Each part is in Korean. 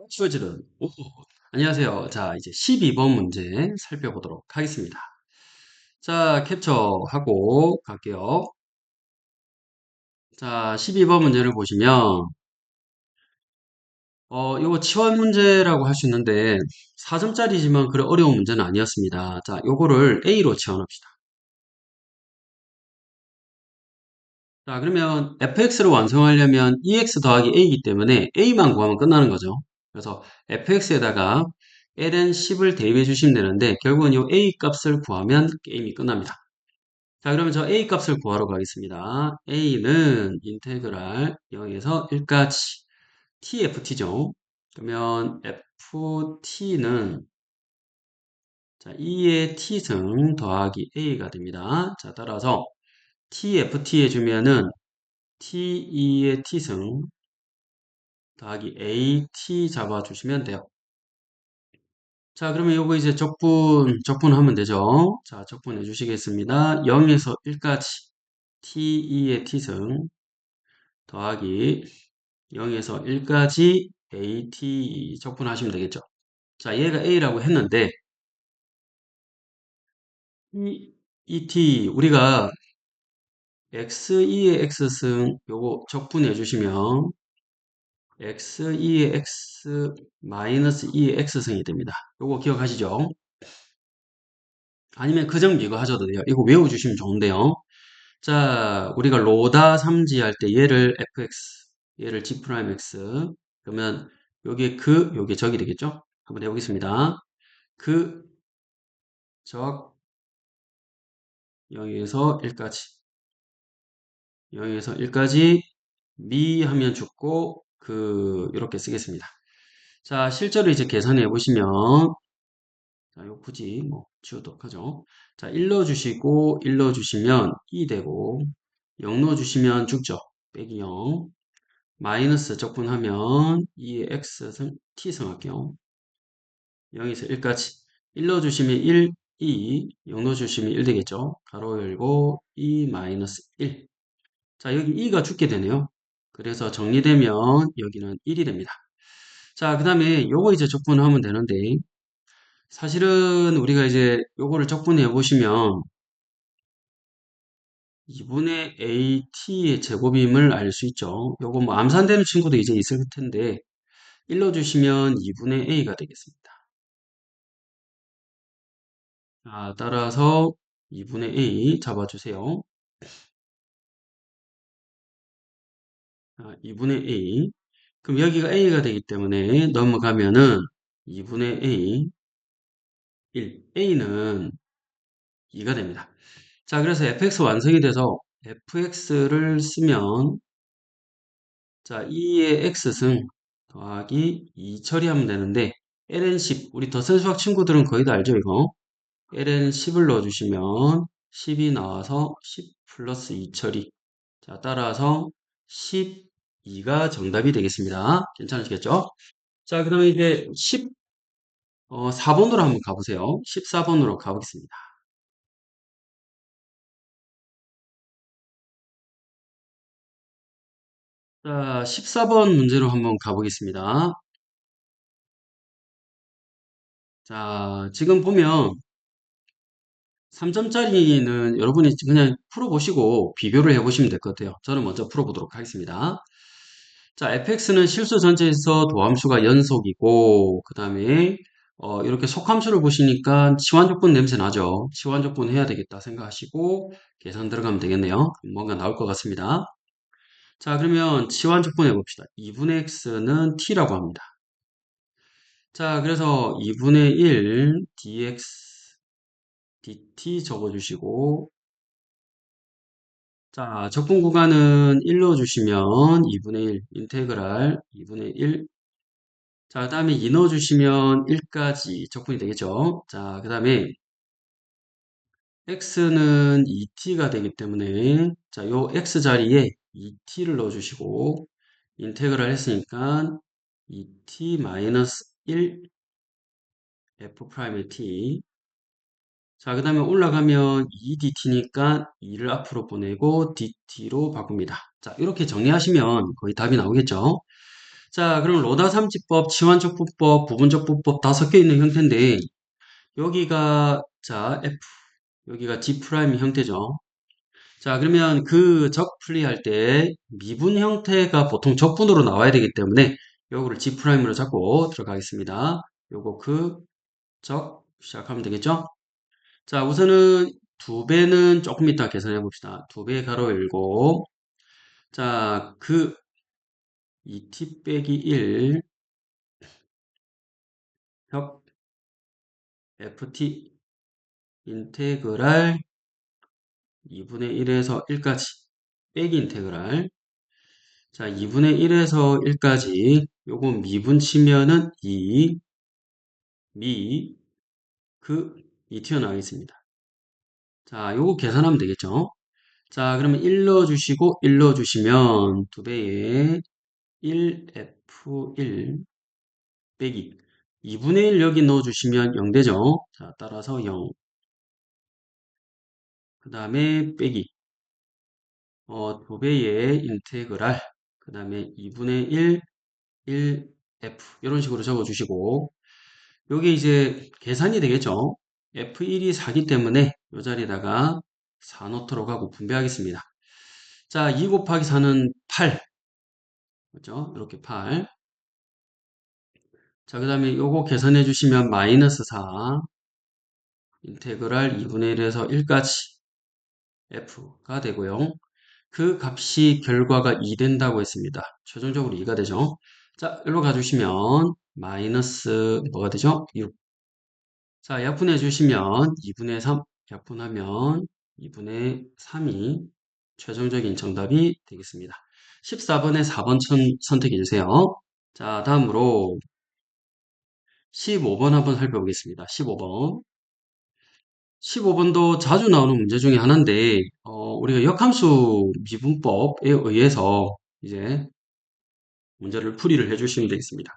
주어지는 오, 안녕하세요. 자, 이제 12번 문제 살펴보도록 하겠습니다. 자, 캡처하고 갈게요. 자, 12번 문제를 보시면 요거 치환 문제라고 할 수 있는데 4점짜리지만 그래 어려운 문제는 아니었습니다. 자, 요거를 A로 치환합시다. 자, 그러면 fx를 완성하려면 EX 더하기 A이기 때문에 A만 구하면 끝나는 거죠. 그래서 fx에다가 ln 10을 대입해 주시면 되는데 결국은 이 A 값을 구하면 게임이 끝납니다. 자, 그러면 저 A 값을 구하러 가겠습니다. A는 인테그랄 0에서 1까지 TFT죠. 그러면 FT는 자, 2의 T승 더하기 A가 됩니다. 자, 따라서 TFT 해주면은 T2의 T승 더하기 AT 잡아주시면 돼요. 자, 그러면 요거 이제 적분하면 되죠. 자, 적분해 주시겠습니다. 0에서 1까지 T2의 T승 더하기 0에서 1까지 AT 적분하시면 되겠죠. 자, 얘가 A라고 했는데, 이 T, 우리가 X2의 X승 요거 적분해 주시면 X2의 X 마이너스 2의 X승이 됩니다. 요거 기억하시죠? 아니면 그 점 이거 하셔도 돼요. 이거 외워주시면 좋은데요. 자, 우리가 로다 3지 할 때 얘를 fx, 얘를 g'x. 그러면 요게 적이 되겠죠? 한번 해보겠습니다. 그, 적, 0에서 1까지. 0에서 1까지 미 하면 죽고, 이렇게 쓰겠습니다. 자, 실제로 이제 계산해 보시면, 자, 요 굳이 뭐 지우도록 하죠. 자, 1 넣어주시고, 1 넣어주시면 2 되고, 0 넣어주시면 죽죠. 빼기 0. 마이너스 적분하면 2의 x t승 할게요. 0에서 1까지 1 넣어주시면 1, 2, 0 넣어주시면 1 되겠죠. 가로 열고 2 마이너스 1. 자, 여기 2가 죽게 되네요. 그래서 정리되면 여기는 1이 됩니다. 자, 그 다음에 요거 이제 적분하면 되는데 사실은 우리가 이제 요거를 적분해 보시면 2분의 AT의 제곱임을 알 수 있죠. 요거 뭐 암산되는 친구도 이제 있을 텐데 1 넣어주시면 2분의 A가 되겠습니다. 자, 따라서 2분의 A 잡아주세요. 자, 2분의 A. 그럼 여기가 A가 되기 때문에 넘어가면은 2분의 A, 1. A는 2가 됩니다. 자, 그래서 fx 완성이 돼서 fx를 쓰면 자, 2의 x승 더하기 2 처리하면 되는데 ln 10, 우리 더 센 수학 친구들은 거의 다 알죠, 이거? ln 10을 넣어주시면 10이 나와서 10 플러스 2 처리. 자, 따라서 12가 정답이 되겠습니다. 괜찮으시겠죠? 자, 그 다음에 이제 4번으로 한번 가보세요. 14번으로 가보겠습니다. 자, 14번 문제로 한번 가보겠습니다. 자, 지금 보면 3점짜리는 여러분이 그냥 풀어보시고 비교를 해보시면 될 것 같아요. 저는 먼저 풀어보도록 하겠습니다. 자, fx는 실수 전체에서 도함수가 연속이고, 그 다음에, 이렇게 속함수를 보시니까 치환조건 냄새 나죠? 치환조건 해야 되겠다 생각하시고, 계산 들어가면 되겠네요. 뭔가 나올 것 같습니다. 자, 그러면 치환조건 해봅시다. 2분의 x는 t라고 합니다. 자, 그래서 2분의 1 dx, dt 적어주시고, 자, 적분 구간은 1 넣어주시면 2분의 1, 인테그랄 2분의 1. 자, 그 다음에 2 넣어주시면 1까지 적분이 되겠죠. 자, 그 다음에 x는 2t가 되기 때문에 자, 요 x 자리에 2t를 넣어주시고 인테그랄 했으니까 2t 마이너스 1 f 프라임의 t. 자, 그 다음에 올라가면 2dt니까 2를 앞으로 보내고 dt로 바꿉니다. 자, 이렇게 정리하시면 거의 답이 나오겠죠. 자, 그럼 로다 삼지법, 치환적분법, 부분적분법 다 섞여 있는 형태인데 여기가 자 F, 여기가 G 프라임 형태죠. 자, 그러면 그 적 풀이할 때 미분 형태가 보통 적분으로 나와야 되기 때문에 요거를 G 프라임으로 잡고 들어가겠습니다. 요거 그 적 시작하면 되겠죠? 자, 우선은 두 배는 조금 이따 계산해 봅시다. 두 배 가로 열고 자, 그 2t 빼기 1 협 ft 인테그랄 2분의 1에서 1까지 빼기 인테그랄 자 2분의 1에서 1까지 요거 미분 치면은 2 미 그 2 튀어나가겠습니다. 자 요거 계산하면 되겠죠. 자 그러면 1 넣어주시고 1 넣어주시면 2배에 1f1 빼기 2분의 1 여기 넣어주시면 0 되죠. 자 따라서 0 그 다음에 빼기 2배의 인테그랄 그 다음에 2분의 1 1f 이런 식으로 적어주시고 요게 이제 계산이 되겠죠. f1이 4기 때문에 이 자리에다가 4 넣도록 하고 분배하겠습니다. 자, 2 곱하기 4는 8. 그죠? 이렇게 8. 자, 그 다음에 요거 계산해 주시면 마이너스 4 인테그랄 2분의 1에서 1까지 f가 되고요. 그 값이 결과가 2 된다고 했습니다. 최종적으로 2가 되죠. 자, 여기로 가주시면 마이너스 뭐가 되죠? 6. 자, 약분해 주시면 2분의 3 약분하면 2분의 3이 최종적인 정답이 되겠습니다. 14번에 4번 선택해 주세요. 자, 다음으로 15번 한번 살펴보겠습니다. 15번. 15번도 자주 나오는 문제 중에 하나인데, 우리가 역함수 미분법에 의해서 이제 문제를 풀이를 해주시면 되겠습니다.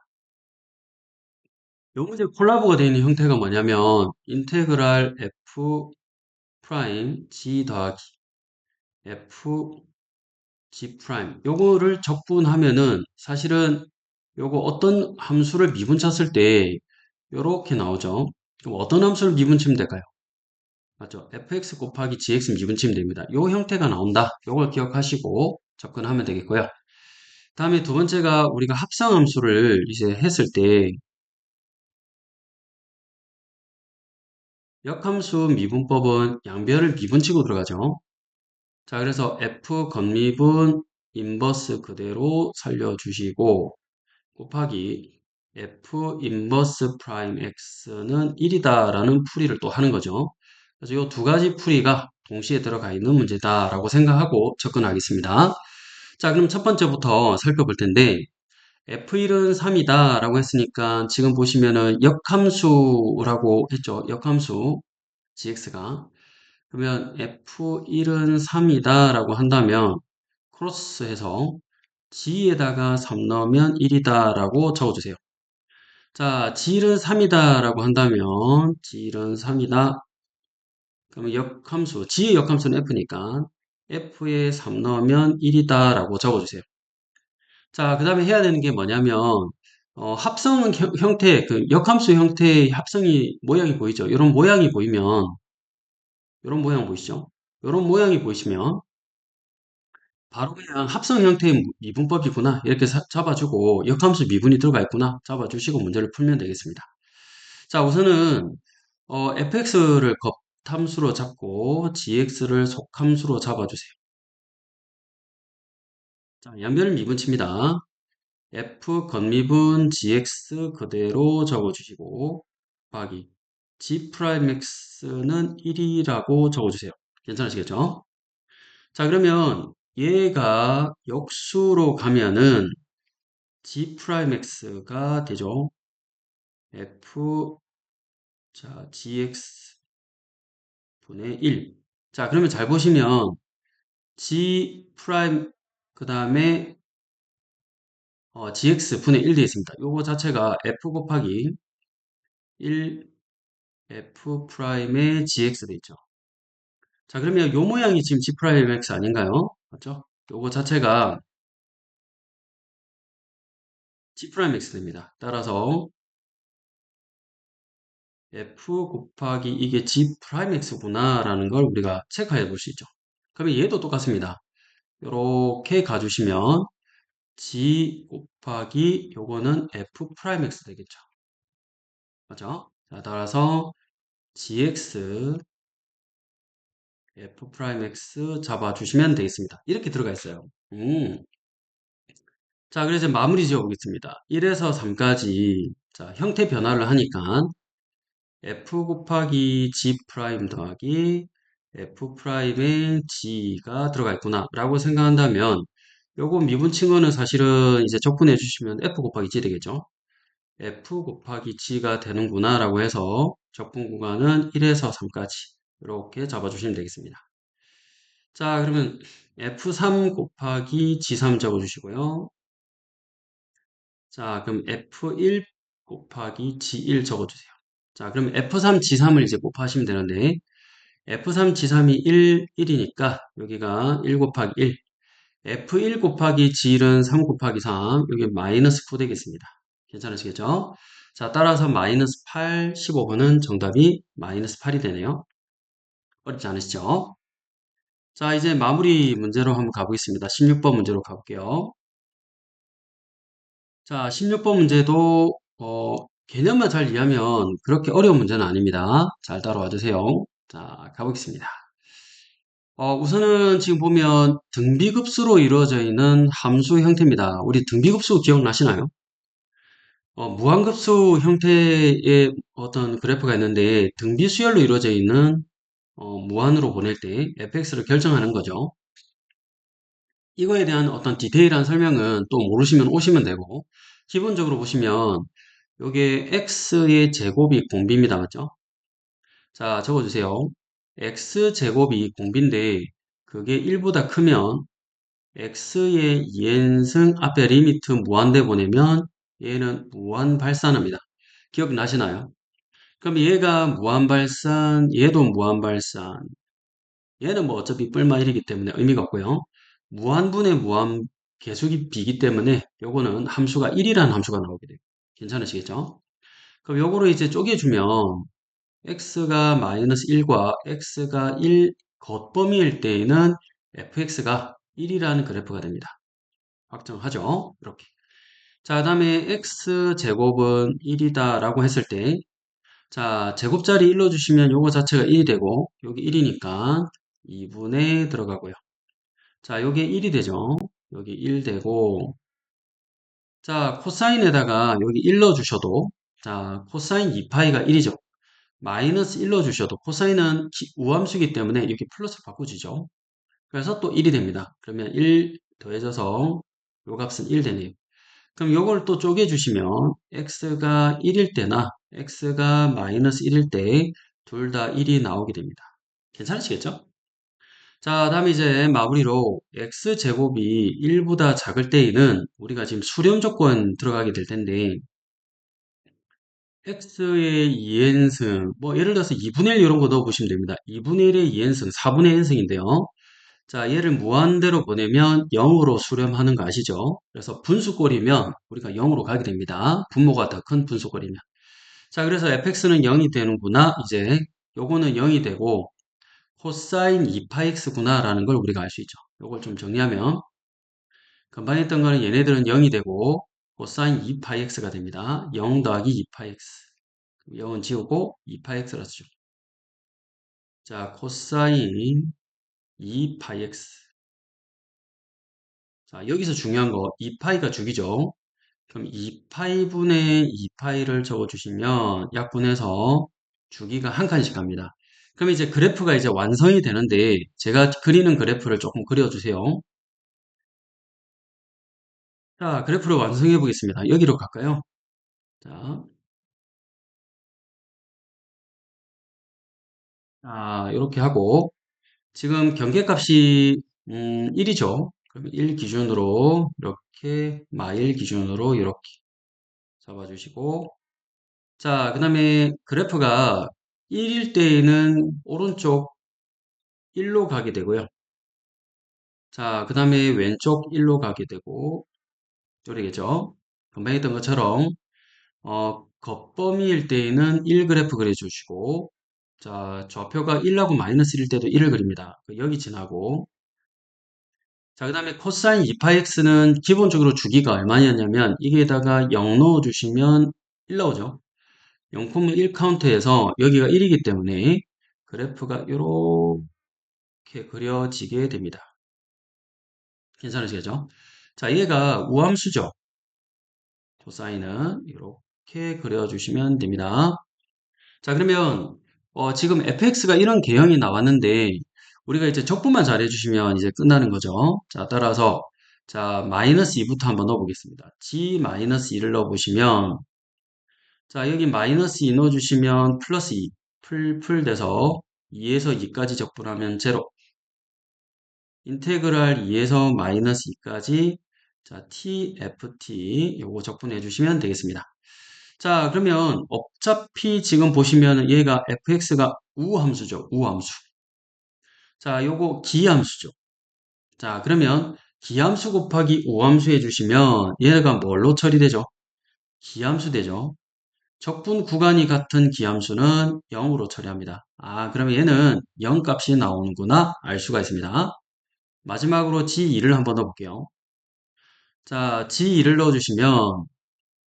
이 문제 콜라보가 되어 있는 형태가 뭐냐면, 인테그랄 f 프라임 g 더하기 f g 프라임 요거를 적분하면은 사실은 요거 어떤 함수를 미분 쳤을 때 요렇게 나오죠. 그럼 어떤 함수를 미분 치면 될까요? 맞죠? fx 곱하기 gx 미분 치면 됩니다. 요 형태가 나온다. 요걸 기억하시고 접근하면 되겠고요. 다음에 두 번째가 우리가 합성함수를 이제 했을 때 역함수 미분법은 양변을 미분치고 들어가죠. 자, 그래서 f 건미분 인버스 그대로 살려주시고 곱하기 f 인버스 프라임 x는 1이다라는 풀이를 또 하는 거죠. 그래서 이 두 가지 풀이가 동시에 들어가 있는 문제다라고 생각하고 접근하겠습니다. 자, 그럼 첫 번째부터 살펴볼 텐데 f1은 3이다 라고 했으니까 지금 보시면은 역함수라고 했죠. 역함수 gx가 그러면 f1은 3이다 라고 한다면 크로스해서 g에다가 3 넣으면 1이다 라고 적어주세요. 자, g는 3이다 라고 한다면 g는 3이다. 그러면 역함수, g의 역함수는 f니까 f에 3 넣으면 1이다 라고 적어주세요. 자, 그 다음에 해야 되는 게 뭐냐면 합성 형태, 그 역함수 형태의 합성이 모양이 보이죠? 이런 모양이 보이면 이런 모양 보이시죠? 이런 모양이 보이시면 바로 그냥 합성 형태의 미분법이구나 이렇게 잡아주고 역함수 미분이 들어가 있구나 잡아주시고 문제를 풀면 되겠습니다. 자 우선은 fx를 겉함수로 잡고 gx를 속함수로 잡아주세요. 자 양변을 미분칩니다. f 겉미분 gx 그대로 적어주시고 곱하기 g 프라임 x는 1이라고 적어주세요. 괜찮으시겠죠? 자 그러면 얘가 역수로 가면은 g 프라임 x가 되죠. f 자 gx 분의 1. 자 그러면 잘 보시면 g 프라임 그 다음에 gx 분의 1 되어 있습니다. 요거 자체가 f 곱하기 1 f 프라임의 gx 되어 있죠. 자 그러면 요 모양이 지금 g 프라임 x 아닌가요? 맞죠? 요거 자체가 G 프라임 X 됩니다. 따라서 F 곱하기 이게 G 프라임 X구나 라는 걸 우리가 체크해 볼 수 있죠. 그러면 얘도 똑같습니다. 이렇게 가주시면 G 곱하기 요거는 F 프라임 X 되겠죠. 맞죠? 자, 따라서 GX F 프라임 X 잡아주시면 되겠습니다. 이렇게 들어가 있어요. 자, 그래서 마무리 지어 보겠습니다. 1에서 3까지 자, 형태 변화를 하니까 F 곱하기 G 프라임 더하기 F 프라임에 G가 들어가 있구나 라고 생각한다면 요거 미분친 거는 사실은 이제 적분해 주시면 F 곱하기 G 되겠죠. F 곱하기 G가 되는구나 라고 해서 적분 구간은 1에서 3까지 이렇게 잡아주시면 되겠습니다. 자, 그러면 F3 곱하기 G3 적어주시고요. 자, 그럼 F1 곱하기 G1 적어주세요. 자, 그럼 F3, G3을 이제 곱하시면 되는데, F3, G3이 1, 1이니까, 여기가 1 곱하기 1. F1 곱하기 G1은 3 곱하기 3, 여기 마이너스 9 되겠습니다. 괜찮으시겠죠? 자, 따라서 마이너스 8, 15번은 정답이 마이너스 8이 되네요. 어렵지 않으시죠? 자, 이제 마무리 문제로 한번 가보겠습니다. 16번 문제로 가볼게요. 자, 16번 문제도 개념만 잘 이해하면 그렇게 어려운 문제는 아닙니다. 잘 따라와 주세요. 자, 가보겠습니다. 우선은 지금 보면 등비급수로 이루어져 있는 함수 형태입니다. 우리 등비급수 기억나시나요? 무한급수 형태의 어떤 그래프가 있는데 등비수열로 이루어져 있는 무한으로 보낼 때 fx를 결정하는 거죠. 이거에 대한 어떤 디테일한 설명은 또 모르시면 오시면 되고 기본적으로 보시면 요게 x의 제곱이 공비입니다. 맞죠? 자, 적어주세요. x제곱이 공비인데 그게 1보다 크면 x의 2n승 앞에 리미트 무한대 보내면 얘는 무한발산합니다. 기억나시나요? 그럼 얘가 무한발산, 얘도 무한발산. 얘는 뭐 어차피 뿔마 1이기 때문에 의미가 없고요. 무한분의 무한 계수기 비기 때문에 요거는 함수가 1이라는 함수가 나오게 돼요. 괜찮으시겠죠? 그럼 요거를 이제 쪼개주면 x가 마이너스 1과 x가 1 겉범위일 때에는 fx가 1이라는 그래프가 됩니다. 확정하죠? 이렇게. 자, 다음에 x제곱은 1이다 라고 했을 때 자, 제곱자리 1로 주시면 요거 자체가 1이 되고 여기 1이니까 2분의 들어가고요. 자, 요게 1이 되죠? 여기 1 되고 자, 코사인에다가 여기 1 넣어주셔도 자, 코사인 2파이가 1이죠. 마이너스 1 넣어주셔도 코사인은 우함수이기 때문에 이렇게 플러스 바꾸지죠. 그래서 또 1이 됩니다. 그러면 1 더해져서 요 값은 1 되네요. 그럼 요걸 또 쪼개주시면 x가 1일 때나 x가 마이너스 1일 때 둘 다 1이 나오게 됩니다. 괜찮으시겠죠? 자, 다음에 이제 마무리로 x제곱이 1보다 작을 때에는 우리가 지금 수렴 조건 들어가게 될 텐데 x의 2n승 뭐 예를 들어서 2분의 1 이런 거 넣어보시면 됩니다. 2분의 1의 2n승 4분의 n승인데요. 자, 얘를 무한대로 보내면 0으로 수렴하는 거 아시죠? 그래서 분수꼴이면 우리가 0으로 가게 됩니다. 분모가 더 큰 분수꼴이면. 자, 그래서 fx는 0이 되는구나. 이제 요거는 0이 되고 코사인 2파x구나 라는 걸 우리가 알 수 있죠. 요걸 좀 정리하면 금방 했던 거는 얘네들은 0이 되고 코사인 2파x가 됩니다. 0 더하기 2파x 0은 지우고 2파x라 쓰죠. 자, 코사인 2파x 자, 여기서 중요한 거 2파이가 죽이죠. 그럼 2파이분의 2파이를 적어주시면 약분해서 주기가 한 칸씩 갑니다. 그럼 이제 그래프가 이제 완성이 되는데 제가 그리는 그래프를 조금 그려주세요. 자, 그래프를 완성해 보겠습니다. 여기로 갈까요? 자, 이렇게 하고 지금 경계값이 1이죠. 그럼 1 기준으로 이렇게 마일 기준으로 이렇게 잡아주시고 자, 그 다음에 그래프가 1일 때에는 오른쪽 1로 가게 되고요. 자, 그 다음에 왼쪽 1로 가게 되고, 요리겠죠? 금방 했던 것처럼 겉범위일 때에는 1 그래프 그려주시고 자 좌표가 1하고 마이너스 1일 때도 1을 그립니다. 여기 지나고 자 그 다음에 코사인 2파이x는 기본적으로 주기가 얼마였냐면 여기에다가 0 넣어주시면 1 나오죠. 0,1 카운트에서 여기가 1이기 때문에 그래프가 이렇게 그려지게 됩니다. 괜찮으시겠죠? 자 얘가 우함수죠. 코사인은 이렇게 그려주시면 됩니다. 자, 그러면 지금 fx가 이런 개형이 나왔는데 우리가 이제 적분만 잘 해주시면 이제 끝나는 거죠. 자, 따라서 자 마이너스 2부터 한번 넣어보겠습니다. g 마이너스 2를 넣어보시면 자 여기 마이너스 2 넣어주시면 플러스 2 풀 돼서 2에서 2까지 적분하면 제로 인테그랄 2에서 마이너스 2까지 자 tft 요거 적분해 주시면 되겠습니다. 자, 그러면 어차피 지금 보시면 얘가 fx가 우함수죠. 우함수. 자, 요거 기함수죠. 자, 그러면 기함수 곱하기 우함수 해주시면 얘가 뭘로 처리되죠? 기함수 되죠. 적분 구간이 같은 기함수는 0으로 처리합니다. 아, 그러면 얘는 0 값이 나오는구나 알 수가 있습니다. 마지막으로 G2를 한번 넣어볼게요. 자, G2를 넣어주시면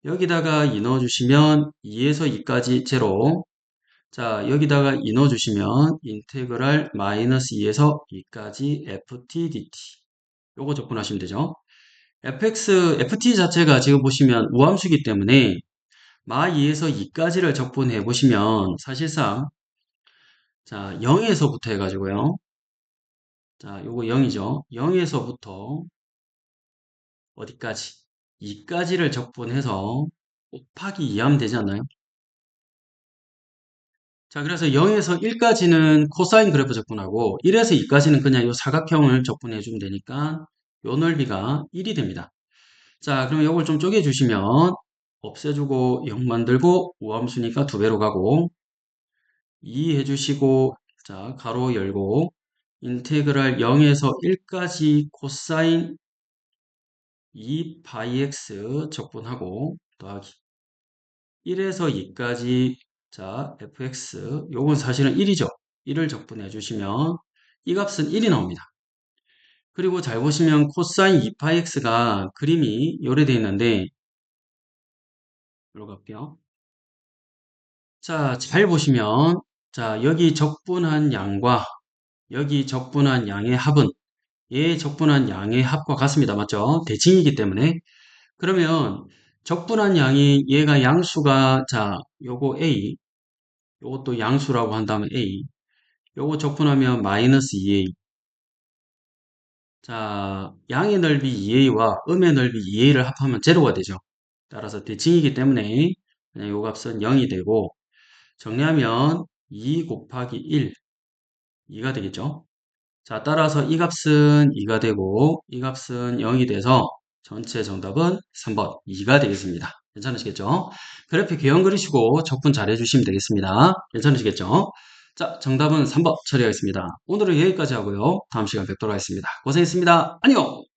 여기다가 2 넣어주시면 2에서 2까지 제로 자, 여기다가 2 넣어주시면 인테그랄 마이너스 2에서 2까지 ft dt 요거 접근하시면 되죠. ft 자체가 지금 보시면 우함수기 때문에 마 2에서 2까지를 적분해 보시면 사실상 자 0에서부터 해가지고요. 자 요거 0이죠. 0에서부터 어디까지? 2까지를 적분해서 곱하기 2 하면 되지 않나요? 자, 그래서 0에서 1까지는 코사인 그래프 적분하고 1에서 2까지는 그냥 이 사각형을 적분해 주면 되니까 요 넓이가 1이 됩니다. 자, 그럼 이걸 좀 쪼개 주시면 없애주고 0 만들고 우함수니까 2배로 가고 2 해주시고 자, 가로 열고 인테그랄 0에서 1까지 코사인 2파이x 적분하고 더하기 1에서 2까지 자 fx 요건 사실은 1이죠. 1을 적분해 주시면 이 값은 1이 나옵니다. 그리고 잘 보시면 코사인 2파이x가 그림이 요래되어 있는데 이로 갈게요. 자, 잘 보시면 자 여기 적분한 양과 여기 적분한 양의 합은 얘 적분한 양의 합과 같습니다. 맞죠? 대칭이기 때문에 그러면 적분한 양이 얘가 양수가 자 요거 a 요것도 양수라고 한다면 a 요거 적분하면 마이너스 2a 자 양의 넓이 2a와 음의 넓이 2a를 합하면 제로가 되죠. 따라서 대칭이기 때문에 그냥 요 값은 0이 되고 정리하면 2 곱하기 1 2가 되겠죠. 자 따라서 이 값은 2가 되고 이 값은 0이 돼서 전체 정답은 3번 2가 되겠습니다. 괜찮으시겠죠? 그래프 개형 그리시고 적분 잘 해주시면 되겠습니다. 괜찮으시겠죠? 자 정답은 3번 처리하겠습니다. 오늘은 여기까지 하고요. 다음 시간 뵙도록 하겠습니다. 고생했습니다. 안녕!